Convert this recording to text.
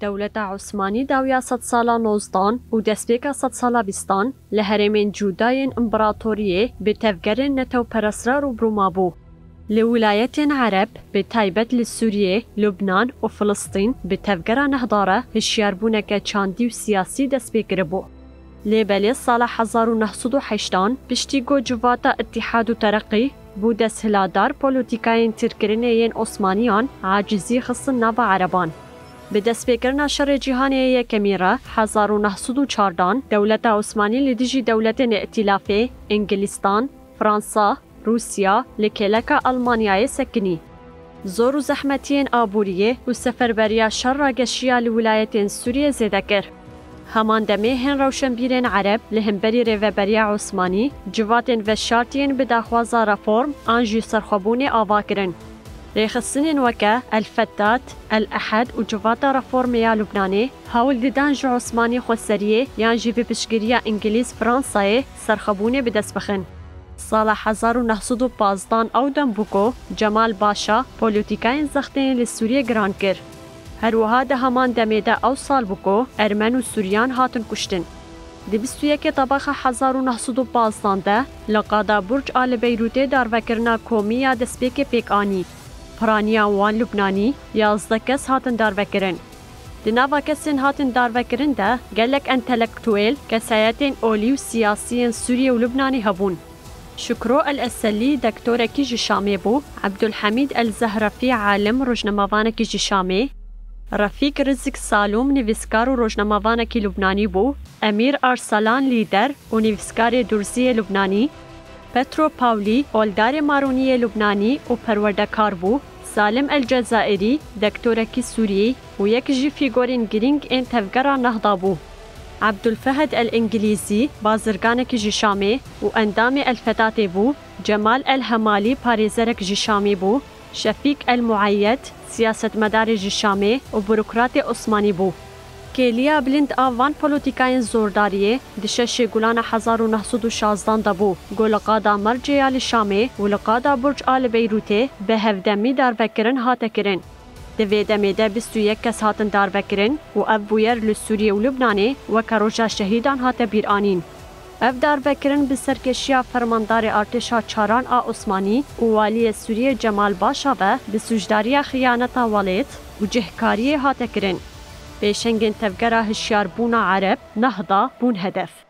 دولت عثمانی داویا 100 سالا نوزدان و دستپیکا 100 سالا بیستان لهرمین جوداین امپراتوریه به تفگرین نتو پرسرار و برومابو. لولايات عرب بتايبت لسوريا، لبنان وفلسطين بتفجر نهضارة هشياربونك چاندي وسياسي دست بكربو. لبالي صالة 1980 بشتيگو جواتا اتحاد و ترقي بو دست هلادار پولوتيكاين تركرينيين عثمانيان عاجزي خصن ناوا عربان. بدست بكرنا شر جهاني يكميرا 1914 دولة عثماني لديجي دولة ائتلافي انجلستان، فرنسا، روسيا لكيلكا ألمانيا سكني. زور و زحمتين آبوريه و سفربريا شر قشيا لولايتين سوريا زيدكر. همان دمي هن روشنبيرين عرب لهمبري ريفبريا عثماني جواتين و شارتين بداخوازا رفورم آنجي سرخبوني آواكرن. ريخصنين وكا الفتات، الأحد و جواتا رفورميا لبناني هاول ديدان جو عثماني خوسريه يانجي في بشگريا انجليز فرنساي سرخبوني بدست بخن. سال 1915 او دنبوکو جمال باشا پولیتیکاین زختین لسوریه گران کر. هروها ده همان دمیده او سال بوکو ارمن و سوریان هاتن کشتن. دی 21 طبخ 1915 ده لقادا برج آل بیروته داروکرنا کومیا دسپیک پیک آنی. پرانیا وان لبنانی 11 کس هاتن داروکرن. دی ناوا کسین هاتن داروکرن ده گلک انتلکتویل کسایتین اولی و سیاسیین سوریه و لبنانی هبون. شكرو الأسلي دكتورة كيجي شامي بو، عبد الحميد الزهرفي عالم روجنمافانا كيجي شامي، رفيق رزق سالوم نيفسكارو روجنمافانا كي لبناني بو، أمير أرسلان ليدر ونيفسكاري دورزي لبناني، بترو باولي أولدار ماروني لبناني وپروردكار بو، سالم الجزائري دكتورة كي سوري ويكجي فيغورين جرينج ان تفجر نهضة بو. عبد الفهد الإنجليزي بازرگانك جشامي وأندامي الفتاة بو، جمال الهمالي باريزرك جشامي بو، شفيق المعيد سياسة مدار جشامي وبروكراتي عثماني بو. كيليا بلند آوان پولوتيكاين زورداريه دشش گولان 1916 دبو گولقادا مرجيا لشامي ولقادا برج آل بيروتي بهفدمي دار بكرن هاتكرن. دویده میده 21 کس هاتن دار بکرن و اف بویر لسوریه و لبنانه و کروجا شهیدان هات بیرانین. اف دار بکرن بسرکشیا فرماندار ارتشا چاران عثمانی و والی سوریه جمال باشا و بسوجداری خیانتا ولید و جهکاری هات کرن. پیشنگین تفگره هشیار بونا عرب نهضه بون هدف.